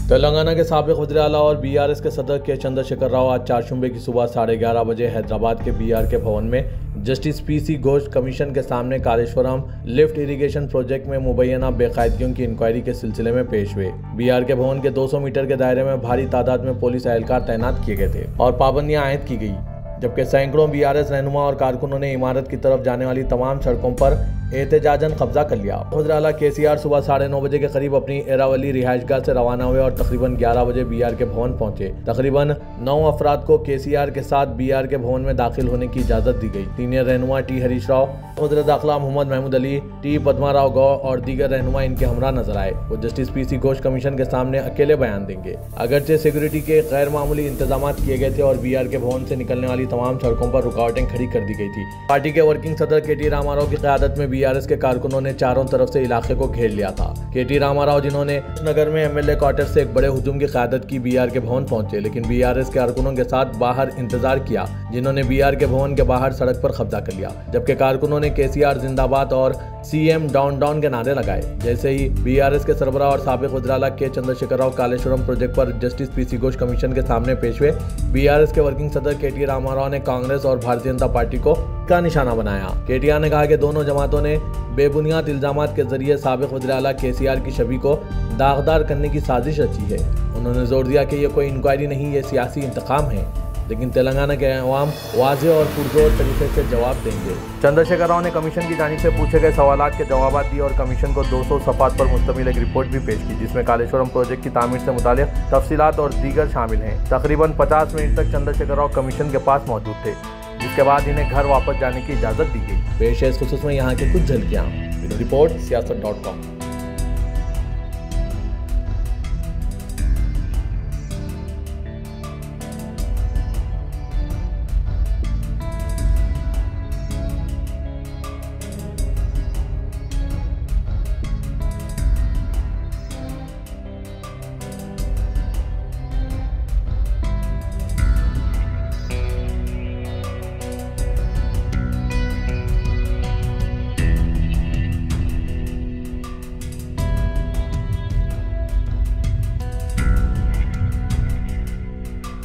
तेलंगाना के साबिक वज़ीर आला और बीआरएस के सदर के चंद्रशेखर राव आज चारशुम्बे की सुबह 11:30 बजे हैदराबाद के बीआर के भवन में जस्टिस पीसी घोष कमीशन के सामने कालेश्वरम लिफ्ट इरिगेशन प्रोजेक्ट में मुबैना बेकायदगियों की इंक्वायरी के सिलसिले में पेश हुए। बीआर के भवन के 200 मीटर के दायरे में भारी तादाद में पुलिस एहलकार तैनात किए गए थे और पाबंदियां आयद की गई, जबकि सैकड़ों बीआरएस रहनुमा और कारकुनों ने इमारत की तरफ जाने वाली तमाम सड़कों पर एहतजाजन कब्जा कर लिया। वज़ीर आला केसीआर सुबह 9:30 बजे के करीब अपनी एरावली रिहायशगाह से रवाना हुए और तकरीबन 11 बजे बीआर के भवन पहुंचे। तकरीबन 9 अफराद को केसीआर के साथ बीआर के भवन में दाखिल होने की इजाजत दी गई। सीनियर रहनुमा टी हरीश राव, वज़ीर दाखिला मोहम्मद महमूद अली, टी पद्माराव गौ और दीगर रहनुमा इनके हमरा नजर आए। वो जस्टिस पीसी घोष कमीशन के सामने अकेले बयान देंगे। अगरचे सिक्योरिटी के गैर मामूली इंतजाम किए गए थे और बीआर के भवन से निकलने वाली तमाम सड़कों पर रुकावटें खड़ी कर दी गई थी। पार्टी के वर्किंग सदर केटी रामाराव की क़यादत में बीआरएस के कारकुनों ने चारों तरफ से इलाके को घेर लिया था। केटी रामाराव, जिन्होंने नगर में एमएलए क्वार्टर से एक बड़े हुजूम की क़यादत की, बीआर के भवन पहुंचे, लेकिन बीआरएस के कारकुनों के साथ बाहर इंतजार किया, जिन्होंने बीआर के भवन के बाहर सड़क पर कब्जा कर लिया, जबकि कारकुनों ने केसीआर जिंदाबाद और सीएम डाउन डाउन के नारे लगाए। जैसे ही बीआरएस के सरबराह और साबिक वज़ीर आला के चंद्रशेखर राव कालेश्वरम प्रोजेक्ट पर जस्टिस पीसी घोष कमीशन के सामने पेश हुए, बीआरएस के वर्किंग सदर केटी रामाराव ने कांग्रेस और भारतीय जनता पार्टी को का निशाना बनाया। केटीआर ने कहा कि दोनों जमातों ने बेबुनियाद इल्जामात के जरिए साबिक वज़ीर आला केसीआर की छवि को दागदार करने की साजिश रची है। उन्होंने जोर दिया कि ये कोई इंक्वायरी नहीं, ये सियासी इंतकाम है, लेकिन तेलंगाना के अवाम वाज़ेह और पुरजोर तरीके से जवाब देंगे। चंद्रशेखर राव ने कमीशन की जानिब से पूछे गए सवालात के जवाब दिए और कमीशन को 200 सफ़ात पर मुश्तमिल एक रिपोर्ट भी पेश की, जिसमें कालेश्वरम प्रोजेक्ट की तामीर से मुताल्लिक़ तफसीलात और दीगर शामिल हैं। तकरीबन 50 मिनट तक चंद्रशेखर राव कमीशन के पास मौजूद थे, जिसके बाद इन्हें घर वापस जाने की इजाज़त दी गई। पेश है इस खुसूस में यहाँ की कुछ झलकियाँ। Report siyaasat.com।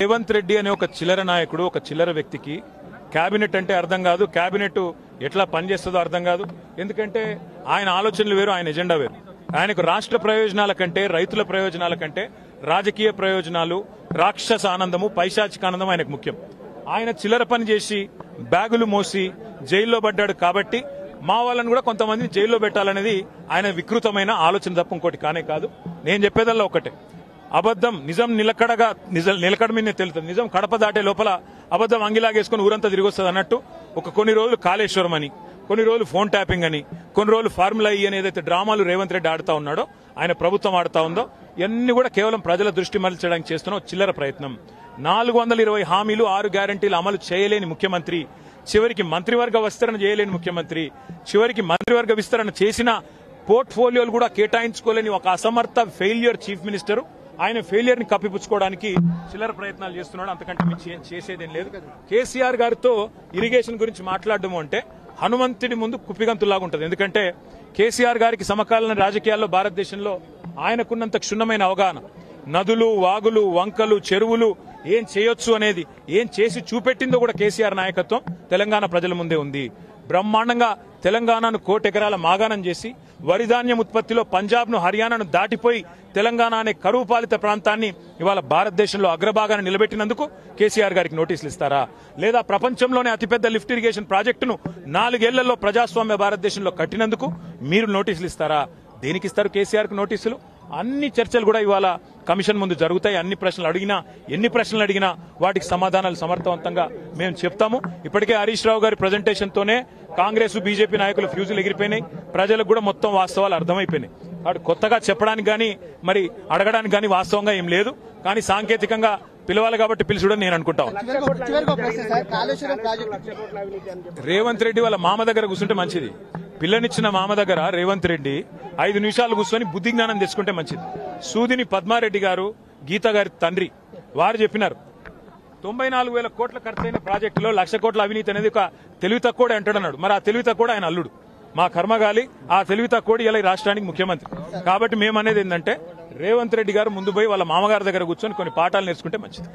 రేవంత్ రెడ్డి అనే ఒక చిల్లర నాయకుడు, ఒక చిల్లర వ్యక్తికి కేబినెట్ అంటే అర్థం కాదు, కేబినెట్ ఎట్లా పనిచేస్తుందో అర్థం కాదు. ఎందుకంటే ఆయన ఆలోచనలు వేరు, ఆయన ఎజెండా వేరు. ఆయనకు రాష్ట్ర ప్రయోజనాల కంటే, రైతుల ప్రయోజనాల కంటే రాజకీయ ప్రయోజనాలు, రాక్షస ఆనందము, పైశాచిక ఆనందం ఆయనకు ముఖ్యం. ఆయన చిల్లర పని చేసి బ్యాగులు మోసి జైల్లో పడ్డాడు కాబట్టి మా వాళ్ళని కూడా కొంతమంది జైల్లో పెట్టాలనేది ఆయన వికృతమైన ఆలోచన తప్ప ఇంకోటి కానే కాదు. నేను చెప్పేదల్లా ఒకటే, అబద్దం నిజం నిలకడ మీద తెలుస్తుంది. నిజం కడప దాటే లోపల అబద్దం అంగిలాగేసుకుని ఊరంతా తిరిగి వస్తుంది అన్నట్టు కొన్ని రోజులు కాళేశ్వరం అని, కొన్ని రోజులు ఫోన్ ట్యాపింగ్ అని, కొన్ని రోజులు ఫార్ములా ఈ అని ఏదైతే డ్రామాలు రేవంత్ రెడ్డి ఆడుతా ఉన్నాడో, ఆయన ప్రభుత్వం ఆడుతా ఉందో, ఇవన్నీ కూడా కేవలం ప్రజల దృష్టి మరల్చడానికి చేస్తున్న చిల్లర ప్రయత్నం. 420 హామీలు, 6 గ్యారంటీలు అమలు చేయలేని ముఖ్యమంత్రి, చివరికి మంత్రివర్గ విస్తరణ చేయలేని ముఖ్యమంత్రి, చివరికి మంత్రివర్గ విస్తరణ చేసిన పోర్ట్ఫోలియోలు కూడా కేటాయించుకోలేని ఒక అసమర్థ ఫెయిల్యూర్ చీఫ్ మినిస్టర్ ఆయన ఫెయిలియర్ ని కప్పిపుచ్చుకోవడానికి చిల్లర ప్రయత్నాలు చేస్తున్నాడు. అంతకంటే మించి చేసేదేం లేదు. కేసీఆర్ గారితో ఇరిగేషన్ గురించి మాట్లాడడం అంటే హనుమంతుడి ముందు కుప్పిగంతులాగా ఉంటుంది. ఎందుకంటే కేసీఆర్ గారికి సమకాలీన రాజకీయాల్లో భారతదేశంలో ఆయనకున్నంత క్షుణ్ణమైన అవగాహన, నదులు, వాగులు, వంకలు, చెరువులు ఏం చేయొచ్చు అనేది, ఏం చేసి చూపెట్టిందో కూడా కేసీఆర్ నాయకత్వం తెలంగాణ ప్రజల ముందే ఉంది. బ్రహ్మాండంగా తెలంగాణను 1,00,00,000 ఎకరాల మాగాణం చేసి వరిధాన్యం ఉత్పత్తిలో పంజాబ్ను, హర్యానాను దాటిపోయి తెలంగాణ అనే కరువు పాలిత ప్రాంతాన్ని ఇవాళ భారతదేశంలో అగ్రభాగాన్ని నిలబెట్టినందుకు కేసీఆర్ గారికి నోటీసులు ఇస్తారా? లేదా ప్రపంచంలోనే అతిపెద్ద లిఫ్ట్ ఇరిగేషన్ ప్రాజెక్టును 4 ఏళ్లలో ప్రజాస్వామ్య భారతదేశంలో కట్టినందుకు మీరు నోటీసులు ఇస్తారా? దేనికి ఇస్తారు కేసీఆర్ కు నోటీసులు? అన్ని చర్చలు కూడా ఇవాళ కమిషన్ ముందు జరుగుతాయి. ఎన్ని ప్రశ్నలు అడిగినా వాటికి సమాధానాలు సమర్థవంతంగా మేము చెప్తాము. ఇప్పటికే హరీష్ రావు గారి ప్రజెంటేషన్ తోనే కాంగ్రెస్, బీజేపీ నాయకులు ఫ్యూజులు ఎగిరిపోయినాయి. ప్రజలకు కూడా మొత్తం వాస్తవాలు అర్థమైపోయినాయి. వాడు కొత్తగా చెప్పడానికి గానీ మరి అడగడానికి గానీ వాస్తవంగా ఏం లేదు. కానీ సాంకేతికంగా పిలవాలి కాబట్టి పిలుచుడని నేను అనుకుంటాను. రేవంత్ రెడ్డి వాళ్ళ మామ దగ్గర కూర్చుంటే మంచిది. పిల్లనిచ్చిన మామ దగ్గర రేవంత్ రెడ్డి 5 నిమిషాలు కూర్చొని బుద్ధి జ్ఞానం తెచ్చుకుంటే మంచిది. సూదిని పద్మారెడ్డి గారు, గీత గారి తండ్రి, వారు చెప్పినారు 94,000 కోట్ల ఖర్చైన ప్రాజెక్టులో 1,00,000 కోట్ల అవినీతి అనేది ఒక తెలివి తక్కువ అంటాడన్నాడు. మరి ఆ తెలివి తక్కువ ఆయన అల్లుడు. మా కర్మగాలి ఆ తెలివి తక్కువ ఇలా ఈ రాష్ట్రానికి ముఖ్యమంత్రి. కాబట్టి మేము అనేది ఏంటంటే రేవంత్ రెడ్డి గారు ముందు పోయి వాళ్ళ మామగారి దగ్గర కూర్చొని కొన్ని పాఠాలు నేర్చుకుంటే మంచిది.